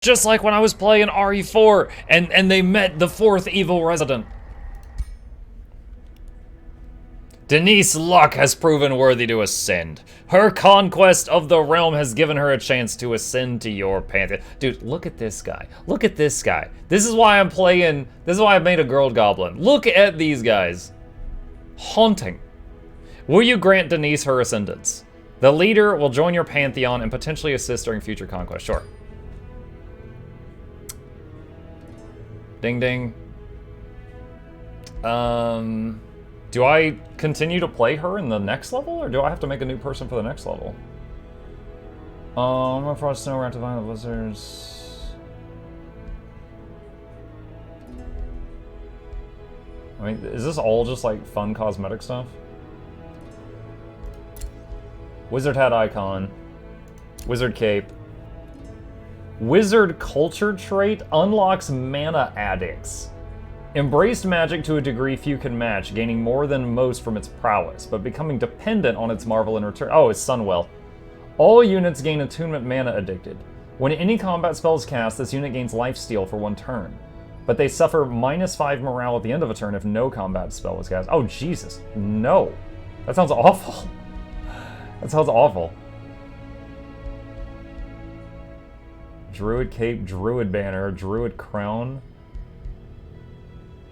Just like when I was playing RE4 and they met the 4th evil resident. Denise Luck has proven worthy to ascend. Her conquest of the realm has given her a chance to ascend to your pantheon. Dude, look at this guy. Look at this guy. This is why I'm playing, this is why I made a girl goblin. Look at these guys. Haunting. Will you grant Denise her ascendance? The leader will join your pantheon and potentially assist during future conquest. Sure. Ding ding. Do I continue to play her in the next level, or do I have to make a new person for the next level? I'm gonna frost snow around to violent blizzards. I mean, is this all just like fun cosmetic stuff? Wizard hat icon. Wizard cape. Wizard culture trait unlocks mana addicts. Embraced magic to a degree few can match, gaining more than most from its prowess, but becoming dependent on its marvel in return. Oh, it's Sunwell. All units gain attunement mana addicted. When any combat spell is cast, this unit gains lifesteal for 1 turn. But they suffer -5 morale at the end of a turn if no combat spell is cast. Oh, Jesus. No. That sounds awful. That sounds awful. Druid cape, Druid banner, Druid crown.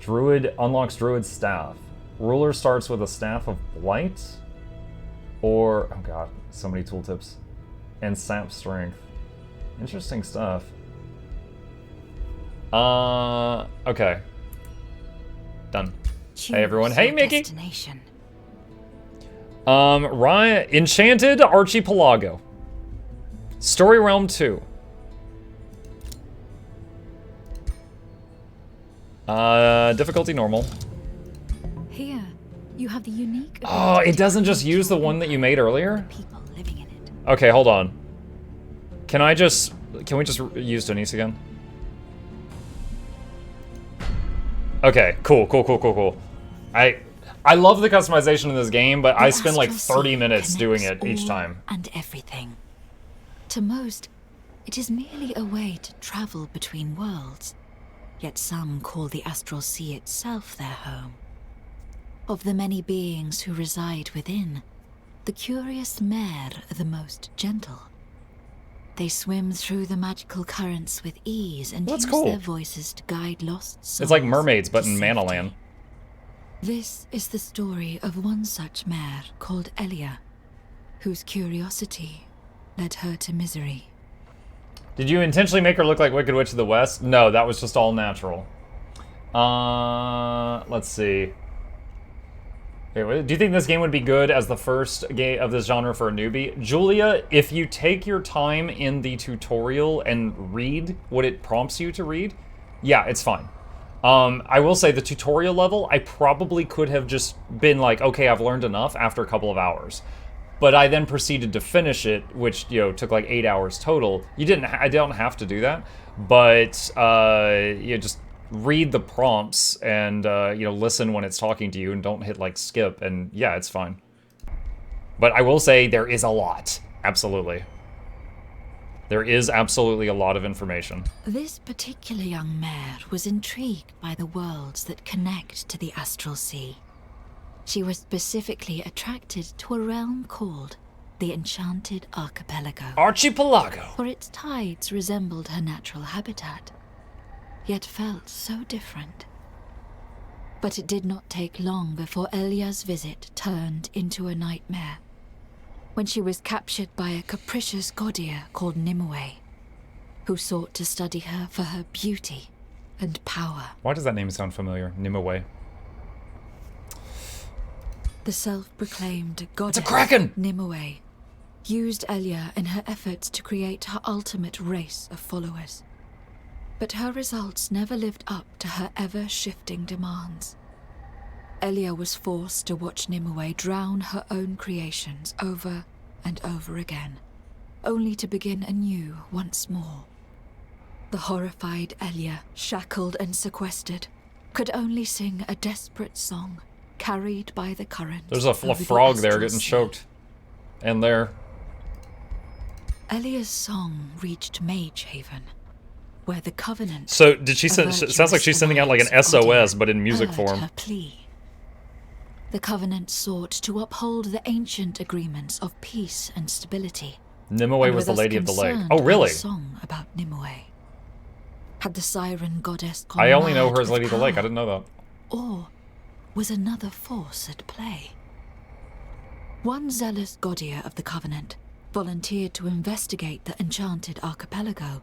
Druid unlocks Druid staff. Ruler starts with a staff of blight. Or, oh god, so many tooltips. And sap strength. Interesting stuff. Okay. Done. Hey everyone. Hey Mickey! Ryan, Enchanted Archipelago. Story Realm 2. Difficulty normal. Here, you have the unique. Oh, it doesn't just use the one that you made earlier? People living in it. Okay, hold on. Can we just use Denise again? Okay, cool. I love the customization in this game, but I spend like 30 minutes doing it each time. And everything. To most, it is merely a way to travel between worlds. Yet some call the astral sea itself their home. Of the many beings who reside within, the curious mare are the most gentle. They swim through the magical currents with ease and use their voices to guide lost souls. It's like mermaids, but in Manaland. This is the story of one such mare called Elia, whose curiosity led her to misery. Did you intentionally make her look like Wicked Witch of the West? No, that was just all natural. Let's see. Okay, do you think this game would be good as the first game of this genre for a newbie? Julia, if you take your time in the tutorial and read what it prompts you to read, yeah, it's fine. I will say the tutorial level, I probably could have just been like, okay, I've learned enough after a couple of hours. But I then proceeded to finish it, which, you know, took like 8 hours total. I don't have to do that, but you just read the prompts and you know, listen when it's talking to you and don't hit like skip, and yeah, it's fine. But I will say there is a lot, absolutely. There is absolutely a lot of information. This particular young mare was intrigued by the worlds that connect to the astral sea. She was specifically attracted to a realm called the Enchanted Archipelago. For its tides resembled her natural habitat, yet felt so different. But it did not take long before Elia's visit turned into a nightmare, when she was captured by a capricious goddess called Nimue, who sought to study her for her beauty and power. Why does that name sound familiar? Nimue. The self-proclaimed goddess, it's a kraken! Nimue, used Elia in her efforts to create her ultimate race of followers. But her results never lived up to her ever-shifting demands. Elia was forced to watch Nimue drown her own creations over and over again, only to begin anew once more. The horrified Elia, shackled and sequestered, could only sing a desperate song, carried by the current. There's a frog there getting choked. And there. Elia's song reached Mage Haven, where the Covenant... So, did she send... It sounds like she's sending out like an SOS, but in music form. Her plea. The Covenant sought to uphold the ancient agreements of peace and stability. Nimue was the Lady of the Lake. Oh, really? Song about Nimue. Had the siren goddess gone I only know mad her as with Lady of the Lake. I power? didn't know that. Or was another force at play? One zealous Gaudier of the Covenant volunteered to investigate the enchanted archipelago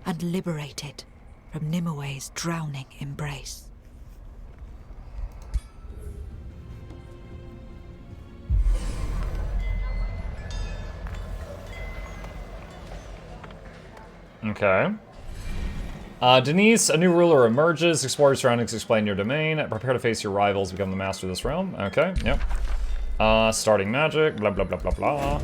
and liberate it from Nimue's drowning embrace. Okay. Denise, a new ruler emerges. Explore your surroundings, explain your domain. Prepare to face your rivals, become the master of this realm. Okay, yep. Starting magic, blah, blah, blah, blah, blah.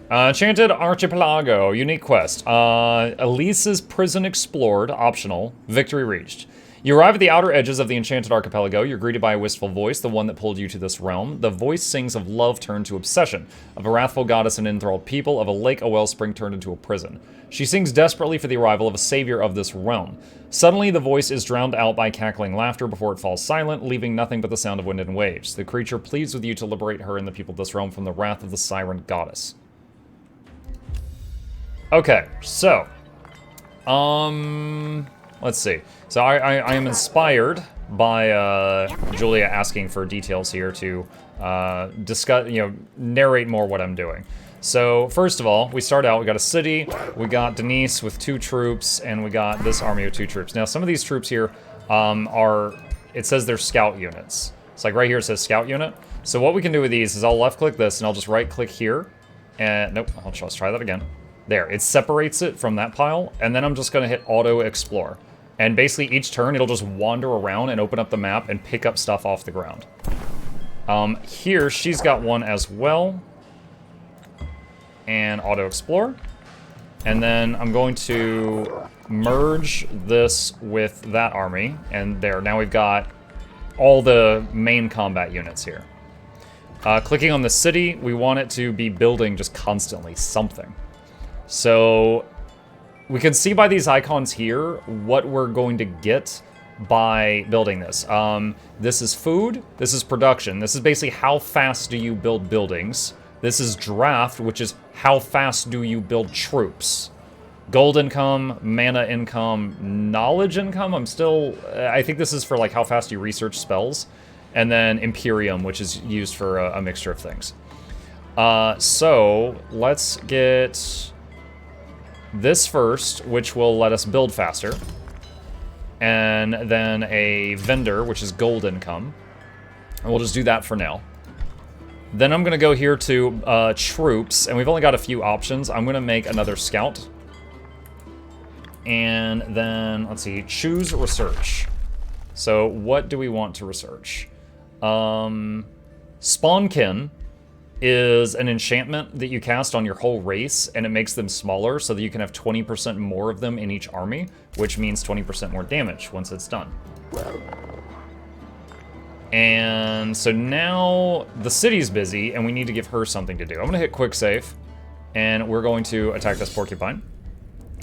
Enchanted Archipelago, unique quest. Elise's prison explored, optional. Victory reached. You arrive at the outer edges of the Enchanted Archipelago. You're greeted by a wistful voice, the one that pulled you to this realm. The voice sings of love turned to obsession, of a wrathful goddess and enthralled people, of a lake, a wellspring turned into a prison. She sings desperately for the arrival of a savior of this realm. Suddenly, the voice is drowned out by cackling laughter before it falls silent, leaving nothing but the sound of wind and waves. The creature pleads with you to liberate her and the people of this realm from the wrath of the siren goddess. Okay, so, let's see. So I am inspired by Julia asking for details here to discuss, narrate more what I'm doing. So first of all, we start out, we got a city, we got Denise with 2 troops, and we got this army with 2 troops. Now some of these troops here it says they're scout units. It's like right here it says scout unit. So what we can do with these is I'll left click this and I'll just right click here. And nope, let's try that again. There, it separates it from that pile, and then I'm just gonna hit auto explore. And basically each turn it'll just wander around and open up the map and pick up stuff off the ground. Here she's got one as well. And auto explore. And then I'm going to merge this with that army, and there, now we've got all the main combat units here. Clicking on the city, we want it to be building just constantly something. So we can see by these icons here what we're going to get by building this. This is food, this is production. This is basically how fast do you build buildings. This is draft, which is how fast do you build troops. Gold income, mana income, knowledge income. I think this is for like how fast you research spells. And then Imperium, which is used for a mixture of things. So let's get this first, which will let us build faster. And then a vendor, which is gold income. And we'll just do that for now. Then I'm gonna go here to troops, and we've only got a few options. I'm gonna make another scout. And then, let's see, choose research. So what do we want to research? Spawnkin is an enchantment that you cast on your whole race, and it makes them smaller so that you can have 20% more of them in each army, which means 20% more damage once it's done. And so now the city's busy, and we need to give her something to do. I'm gonna hit quick save, and we're going to attack this porcupine.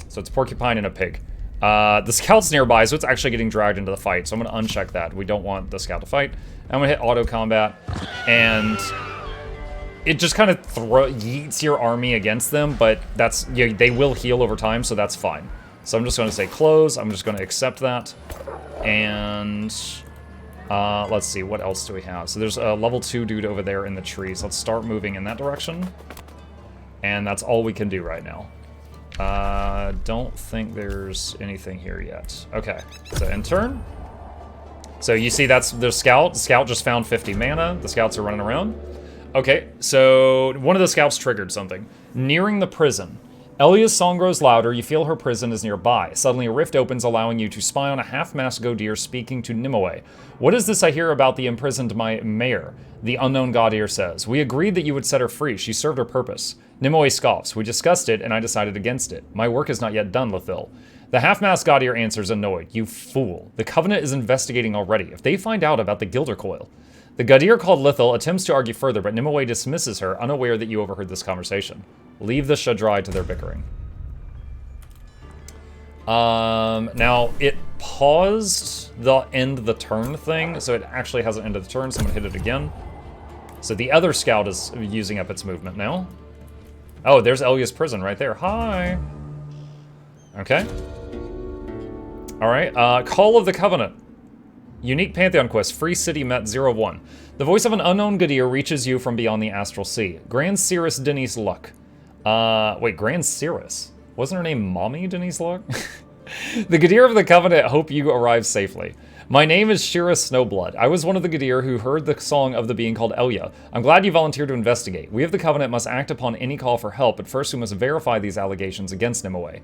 So it's a porcupine and a pig. The scout's nearby, so it's actually getting dragged into the fight, so I'm gonna uncheck that. We don't want the scout to fight. I'm gonna hit auto combat, and it just kind of yeets your army against them, but that's, they will heal over time, so that's fine. So I'm just gonna say close, I'm just gonna accept that, and let's see, what else do we have? So there's a level 2 dude over there in the trees. Let's start moving in that direction. And that's all we can do right now. Don't think there's anything here yet. Okay, so end turn. So you see that's the scout. The scout just found 50 mana. The scouts are running around. Okay, so one of the scouts triggered something. Nearing the prison. Elia's song grows louder, you feel her prison is nearby. Suddenly a rift opens, allowing you to spy on a half-masked Gaudier speaking to Nimue. What is this I hear about the imprisoned mayor? The unknown Gaudier says. We agreed that you would set her free, she served her purpose. Nimue scoffs. We discussed it, and I decided against it. My work is not yet done, Lithil. The half-masked Gaudier answers annoyed. You fool. The Covenant is investigating already. If they find out about the Gilder Coil. The Gaudier called Lithil attempts to argue further, but Nimue dismisses her, unaware that you overheard this conversation. Leave the Shadrai to their bickering. Now, it paused the end of the turn thing, so it actually hasn't ended the turn, so I'm gonna hit it again. So the other scout is using up its movement now. Oh, there's Elya's prison right there. Hi! Okay. Alright, Call of the Covenant. Unique Pantheon quest, Free City Met 01. The voice of an unknown Gadir reaches you from beyond the Astral Sea. Grand Cirrus Denise Luck. Wait, Grand Cirrus? Wasn't her name Mommy Denise Luck? The Gadir of the Covenant hope you arrive safely. My name is Shira Snowblood. I was one of the Gadir who heard the song of the being called Elya. I'm glad you volunteered to investigate. We of the Covenant must act upon any call for help, but first we must verify these allegations against Nimue.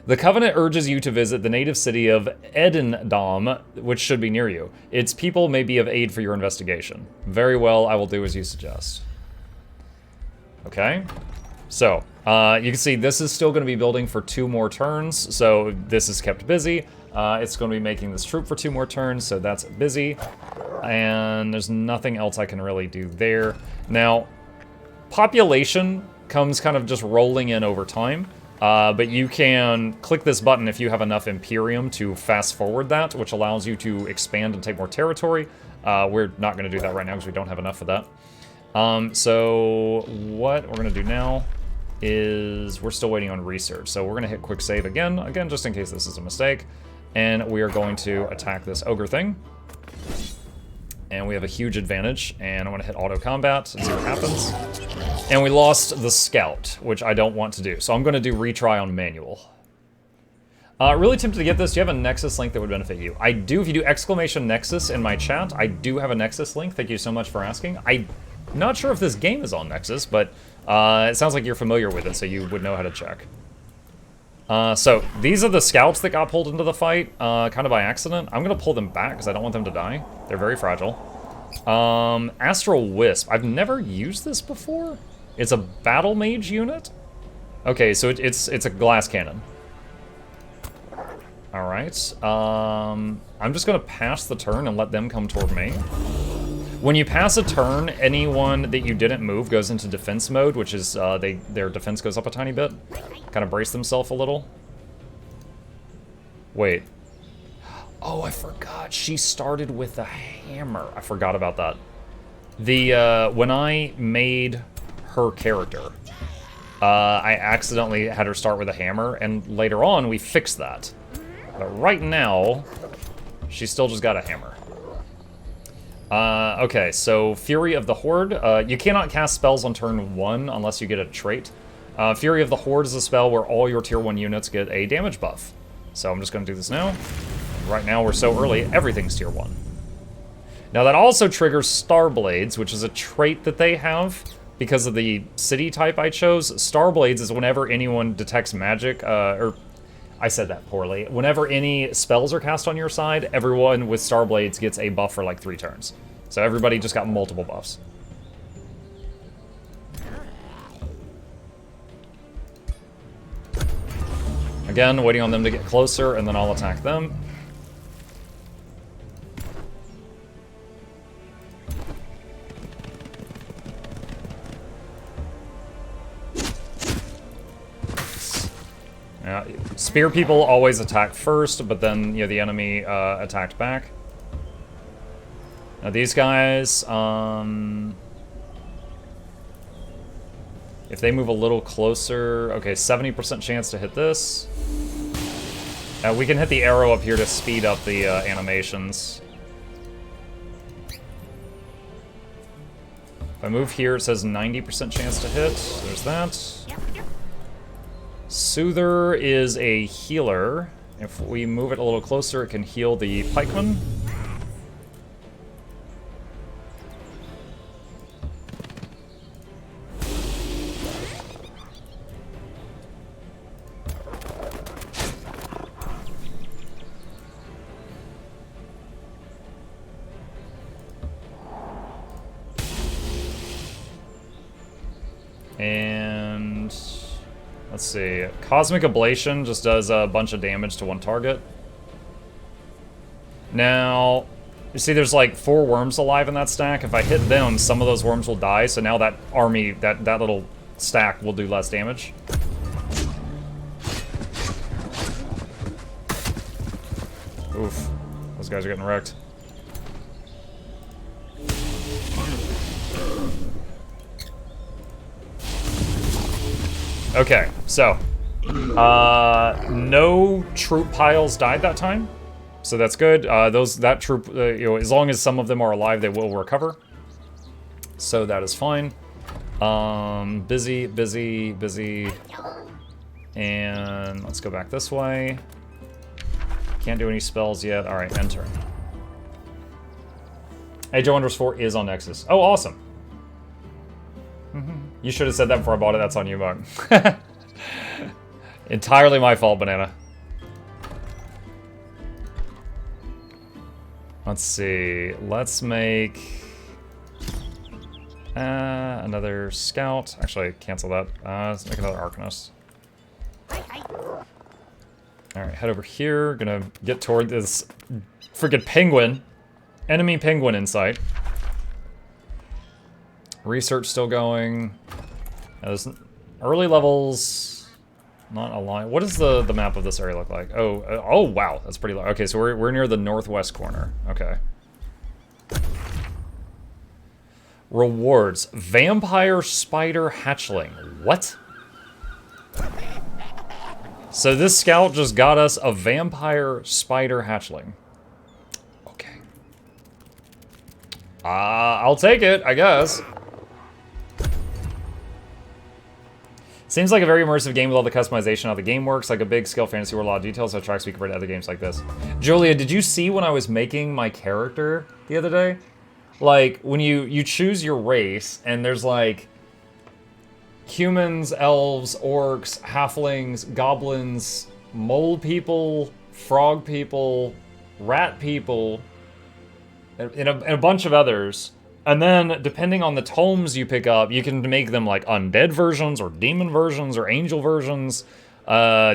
The Covenant urges you to visit the native city of Edendam, which should be near you. Its people may be of aid for your investigation. Very well, I will do as you suggest. Okay. So, you can see this is still going to be building for 2 more turns, so this is kept busy. It's going to be making this troop for 2 more turns, so that's busy. And there's nothing else I can really do there. Now, population comes kind of just rolling in over time. But you can click this button if you have enough Imperium to fast forward that, which allows you to expand and take more territory. We're not going to do that right now because we don't have enough of that. So what we're going to do now is we're still waiting on research. So we're going to hit quick save again, just in case this is a mistake. And we are going to attack this ogre thing. And we have a huge advantage, and I'm going to hit auto combat and see what happens. And we lost the scout, which I don't want to do. So I'm going to do retry on manual. Really tempted to get this. Do you have a Nexus link that would benefit you? I do. If you do exclamation Nexus in my chat, I do have a Nexus link. Thank you so much for asking. I'm not sure if this game is on Nexus, but it sounds like you're familiar with it, so you would know how to check. So these are the scouts that got pulled into the fight, kind of by accident. I'm going to pull them back because I don't want them to die. They're very fragile. Astral Wisp. I've never used this before. It's a battle mage unit. Okay, so it's a glass cannon. All right. I'm just going to pass the turn and let them come toward me. When you pass a turn, anyone that you didn't move goes into defense mode, which is their defense goes up a tiny bit. Kind of brace themselves a little. Wait. Oh, I forgot. She started with a hammer. I forgot about that. When I made her character, I accidentally had her start with a hammer, and later on we fixed that. But right now, she's still just got a hammer. Okay, so Fury of the Horde. You cannot cast spells on turn 1 unless you get a trait. Fury of the Horde is a spell where all your tier 1 units get a damage buff. So I'm just going to do this now. Right now we're so early, everything's tier 1. Now that also triggers Starblades, which is a trait that they have because of the city type I chose. Starblades is whenever anyone detects magic, or I said that poorly. Whenever any spells are cast on your side, everyone with Starblades gets a buff for like 3 turns. So everybody just got multiple buffs. Again, waiting on them to get closer, and then I'll attack them. Spear people always attack first, but then, you know, the enemy attacked back. Now these guys, if they move a little closer, okay, 70% chance to hit this. We can hit the arrow up here to speed up the animations. If I move here, it says 90% chance to hit. There's that. Soother is a healer. If we move it a little closer, it can heal the pikeman. And let's see, Cosmic Ablation just does a bunch of damage to one target. Now, you see there's like 4 worms alive in that stack. If I hit them, some of those worms will die, so now that army, that little stack will do less damage. Oof. Those guys are getting wrecked. Okay, so no troop piles died that time, so that's good. That troop, you know, as long as some of them are alive, they will recover. So that is fine. Busy, busy, busy, and let's go back this way. Can't do any spells yet. All right, end turn. Hey, Joe Wonders 4 is on Nexus. Oh, awesome. You should have said that before I bought it. That's on you, Mark. Entirely my fault, Banana. Let's see. Let's make another scout. Actually, cancel that. Let's make another Arcanist. Alright, head over here. Gonna get toward this freaking penguin. Enemy penguin in sight. Research still going. There's early levels, not aligned. What does the map of this area look like? Oh wow, that's pretty low. Okay, so we're near the northwest corner. Okay. Rewards: vampire spider hatchling. What? So this scout just got us a vampire spider hatchling. Okay. I'll take it, I guess. Seems like a very immersive game with all the customization, how the game works, like a big scale fantasy world, a lot of details, that tracks we compared to other games like this. Julia, did you see when I was making my character the other day? Like, when you choose your race, and there's like humans, elves, orcs, halflings, goblins, mole people, frog people, rat people, and a bunch of others. And then, depending on the tomes you pick up, you can make them like undead versions, or demon versions, or angel versions.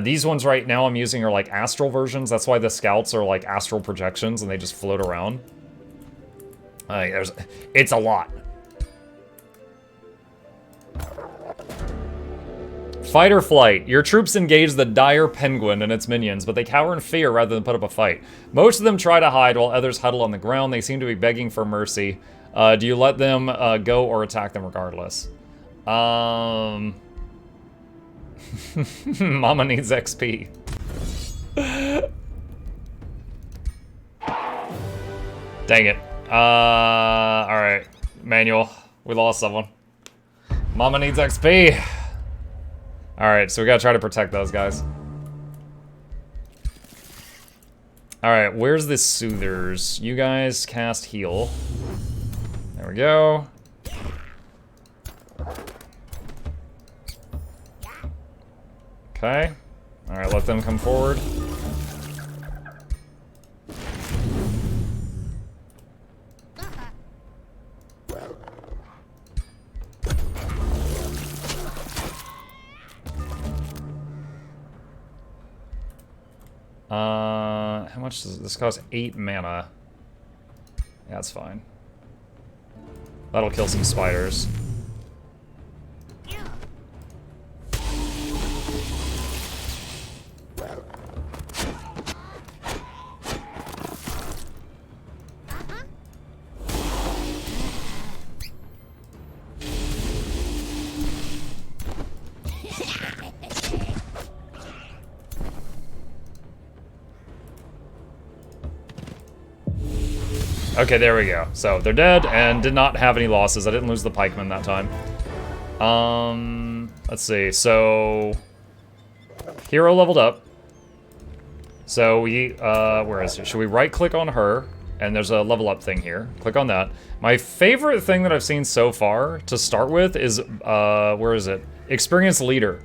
These ones right now I'm using are like astral versions. That's why the scouts are like astral projections, and they just float around. It's a lot. Fight or flight. Your troops engage the dire penguin and its minions, but they cower in fear rather than put up a fight. Most of them try to hide while others huddle on the ground. They seem to be begging for mercy. Do you let them go or attack them regardless? Mama needs XP. Dang it. Alright. Manual. We lost someone. Mama needs XP. Alright, so we gotta try to protect those guys. Alright, where's the soothers? You guys cast heal. There we go. Okay. Alright, let them come forward. How much does this cost? 8 mana. Yeah, that's fine. That'll kill some spiders. Okay, there we go. So, they're dead and did not have any losses. I didn't lose the pikeman that time. Let's see. So, hero leveled up. So, we, where is it? Should we right-click on her? And there's a level up thing here. Click on that. My favorite thing that I've seen so far to start with is, where is it? Experienced leader.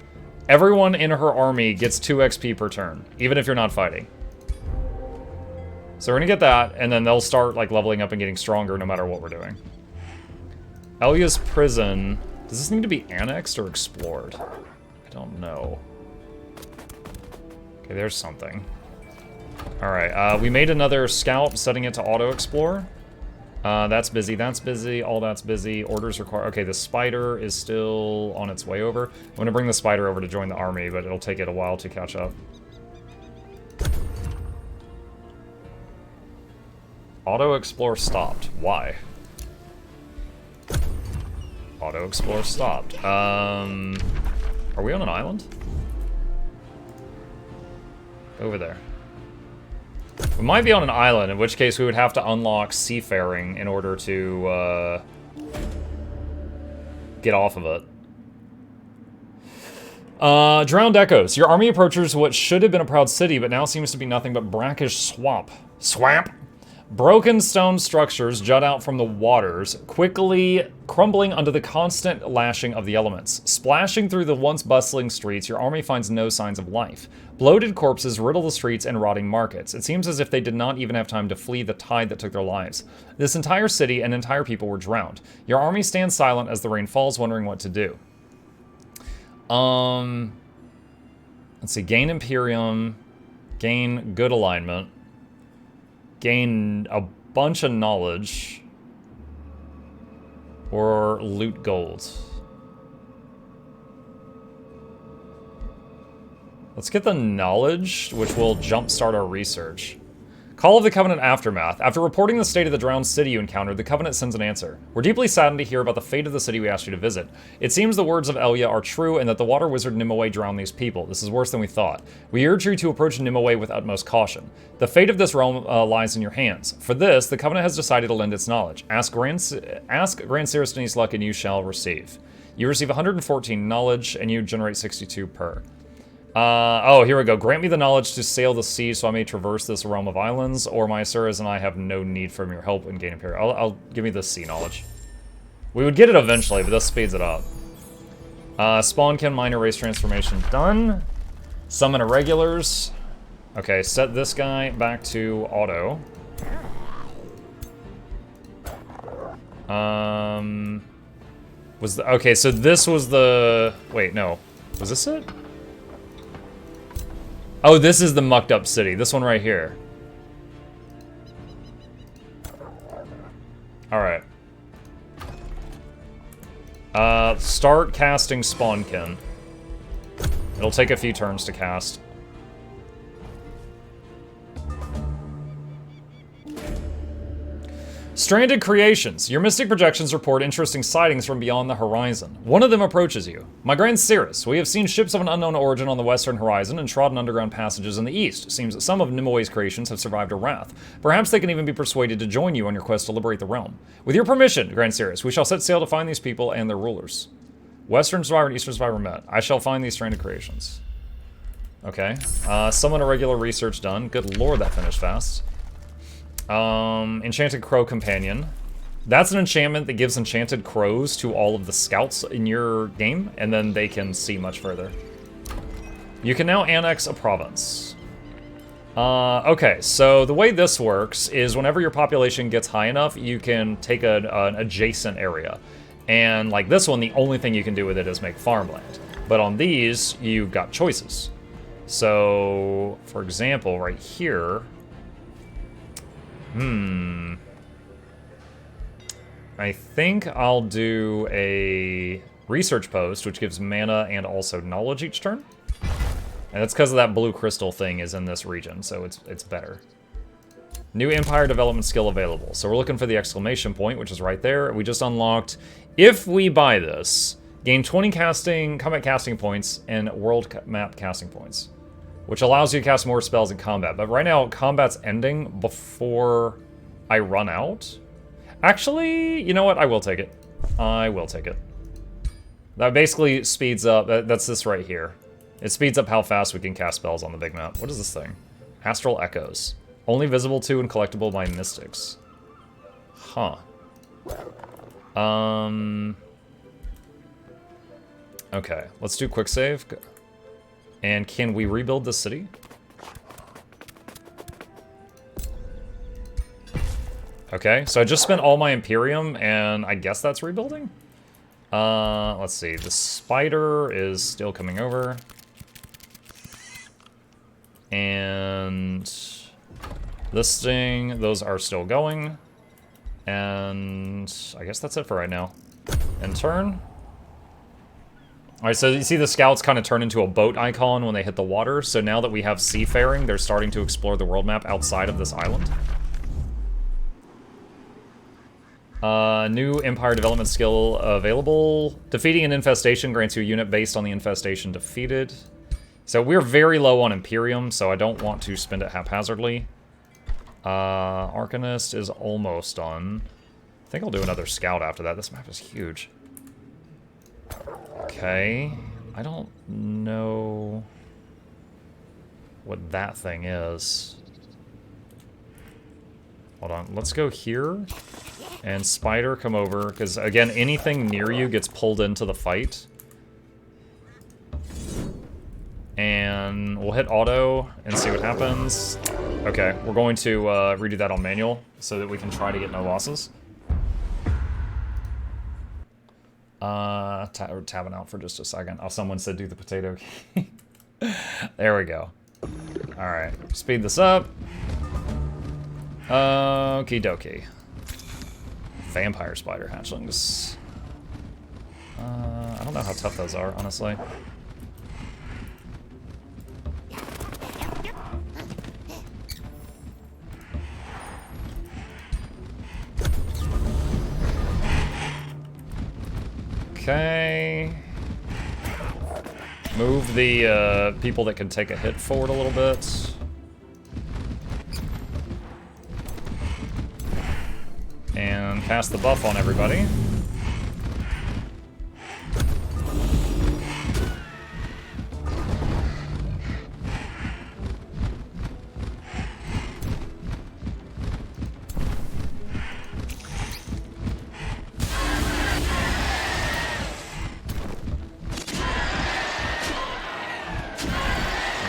Everyone in her army gets 2 XP per turn, even if you're not fighting. So we're gonna get that, and then they'll start like leveling up and getting stronger no matter what we're doing. Elia's prison. Does this need to be annexed or explored? I don't know. Okay, there's something. Alright, we made another scout, setting it to auto-explore. That's busy, all that's busy. Orders require... Okay, the spider is still on its way over. I'm gonna bring the spider over to join the army, but it'll take it a while to catch up. Auto explore stopped. Why? Auto explore stopped. Are we on an island? Over there. We might be on an island, in which case we would have to unlock seafaring in order to get off of it. Drowned Echoes. Your army approaches what should have been a proud city, but now seems to be nothing but brackish swamp. Swamp? Broken stone structures jut out from the waters, quickly crumbling under the constant lashing of the elements. Splashing through the once bustling streets, your army finds no signs of life. Bloated corpses riddle the streets and rotting markets. It seems as if they did not even have time to flee the tide that took their lives. This entire city and entire people were drowned. Your army stands silent as the rain falls, wondering what to do. Let's see. Gain Imperium. Gain good alignment. Gain a bunch of knowledge. Or loot gold. Let's get the knowledge, which will jumpstart our research. Call of the Covenant Aftermath. After reporting the state of the drowned city you encountered, the Covenant sends an answer. We're deeply saddened to hear about the fate of the city we asked you to visit. It seems the words of Elia are true and that the water wizard Nimue drowned these people. This is worse than we thought. We urge you to approach Nimue with utmost caution. The fate of this realm lies in your hands. For this, the Covenant has decided to lend its knowledge. Ask Grand Cirastes luck and you shall receive. You receive 114 knowledge and you generate 62 per. Oh, here we go. Grant me the knowledge to sail the sea so I may traverse this realm of islands, or my Asuras and I have no need from your help in Gain Imperium. I'll give me the sea knowledge. We would get it eventually, but this speeds it up. Spawnkin minor race transformation done. Summon irregulars. Okay, set this guy back to auto. Okay, so this was the... Wait, no. Was this it? Oh, this is the mucked up city. This one right here. Alright. Start casting Spawnkin. It'll take a few turns to cast. Stranded Creations. Your mystic projections report interesting sightings from beyond the horizon. One of them approaches you. My Grand Cirrus, we have seen ships of an unknown origin on the western horizon and trodden underground passages in the east. It seems that some of Nimue's creations have survived a wrath. Perhaps they can even be persuaded to join you on your quest to liberate the realm. With your permission, Grand Cirrus, we shall set sail to find these people and their rulers. Western survivor and eastern survivor met. I shall find these stranded creations. Okay. Summon irregular research done. Good lord, that finished fast. Enchanted Crow Companion. That's an enchantment that gives enchanted crows to all of the scouts in your game, and then they can see much further. You can now annex a province. Okay, so the way this works is whenever your population gets high enough, you can take an adjacent area. And like this one, the only thing you can do with it is make farmland. But on these, you've got choices. So, for example, right here... I think I'll do a research post, which gives mana and also knowledge each turn. And that's because of that blue crystal thing is in this region, so it's better. New Empire development skill available. So we're looking for the exclamation point, which is right there. We just unlocked, if we buy this, gain 20 combat casting points and world map casting points, which allows you to cast more spells in combat. But right now, combat's ending before I run out. Actually, you know what? I will take it. I will take it. That basically speeds up... That's this right here. It speeds up how fast we can cast spells on the big map. What is this thing? Astral Echoes. Only visible to and collectible by mystics. Huh. Okay, let's do quick save. And can we rebuild the city? Okay, so I just spent all my Imperium, and I guess that's rebuilding? Let's see. The spider is still coming over. And listing, those are still going. And I guess that's it for right now. End turn. Alright, so you see the scouts kind of turn into a boat icon when they hit the water. So now that we have seafaring, they're starting to explore the world map outside of this island. New Empire development skill available. Defeating an infestation grants you a unit based on the infestation defeated. So we're very low on Imperium, so I don't want to spend it haphazardly. Arcanist is almost done. I think I'll do another scout after that. This map is huge. Okay. I don't know what that thing is. Hold on. Let's go here. And Spider, come over. Because, again, anything near you gets pulled into the fight. And we'll hit auto and see what happens. Okay, we're going to redo that on manual so that we can try to get no losses. Tabbing out for just a second. Oh, someone said do the potato key. There we go. Alright, speed this up. Okie dokie. Vampire spider hatchlings. I don't know how tough those are, honestly. Okay. Move the people that can take a hit forward a little bit. And cast the buff on everybody.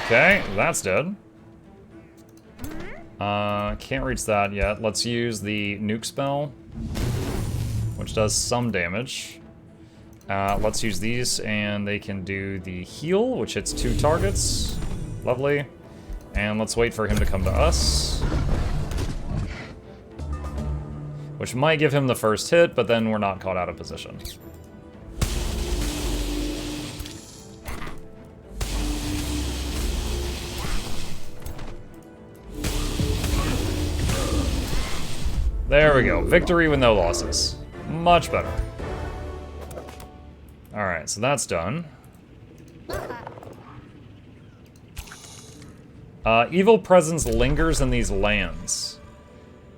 Okay, that's dead. Can't reach that yet. Let's use the nuke spell, which does some damage. Let's use these, and they can do the heal, which hits 2 targets. Lovely. And let's wait for him to come to us. Which might give him the first hit, but then we're not caught out of position. There we go. Victory with no losses. Much better. Alright, so that's done. Evil presence lingers in these lands.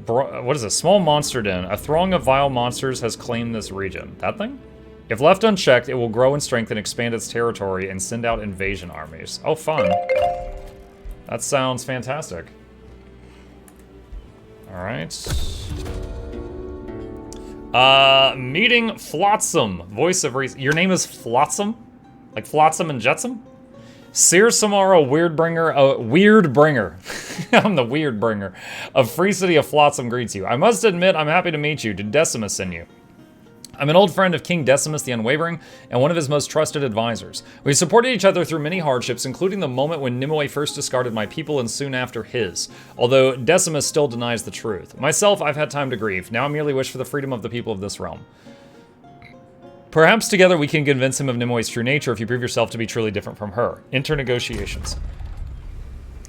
What is this? Small monster den. A throng of vile monsters has claimed this region. That thing? If left unchecked, it will grow in strength and expand its territory and send out invasion armies. Oh, fun. That sounds fantastic. Alright. Meeting Flotsam. Voice of reason. Your name is Flotsam? Like Flotsam and Jetsam? Seer Samara, Weird Bringer. I'm the Weird Bringer. Of Free City of Flotsam greets you. I must admit, I'm happy to meet you. Did Decimus send you? I'm an old friend of King Decimus the Unwavering, and one of his most trusted advisors. We supported each other through many hardships, including the moment when Nimue first discarded my people and soon after his, although Decimus still denies the truth. Myself, I've had time to grieve. Now I merely wish for the freedom of the people of this realm. Perhaps together we can convince him of Nimue's true nature if you prove yourself to be truly different from her. Enter negotiations.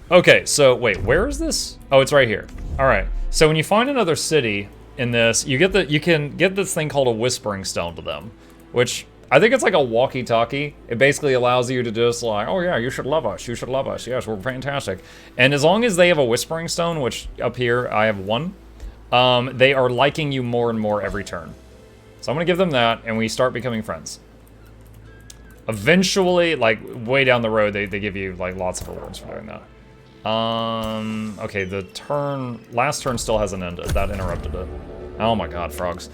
Okay, so wait, where is this? Oh, it's right here. All right, so when you find another city in this, you can get this thing called a Whispering Stone to them, which I think it's like a walkie-talkie. It basically allows you to just like, oh yeah, you should love us, yes, we're fantastic. And as long as they have a Whispering Stone, which up here I have 1, they are liking you more and more every turn. So I'm gonna give them that, and we start becoming friends. Eventually, like way down the road, they give you like lots of rewards for doing that. Okay, the last turn still hasn't ended. That interrupted it. Oh my god, frogs.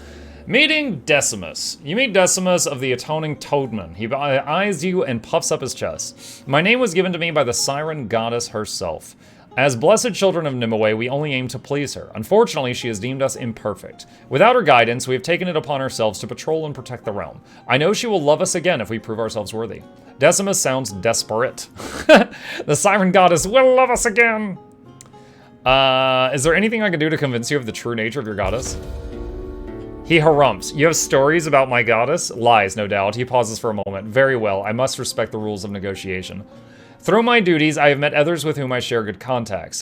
Meeting Decimus. You meet Decimus of the Atoning Toadman. He eyes you and puffs up his chest. My name was given to me by the Siren Goddess herself. As blessed children of Nimue, we only aim to please her. Unfortunately, she has deemed us imperfect. Without her guidance, we have taken it upon ourselves to patrol and protect the realm. I know she will love us again if we prove ourselves worthy. Decimus sounds desperate. The Siren Goddess will love us again! Is there anything I can do to convince you of the true nature of your goddess? He harumphs. You have stories about my goddess? Lies, no doubt. He pauses for a moment. Very well, I must respect the rules of negotiation. Through my duties, I have met others with whom I share good contacts.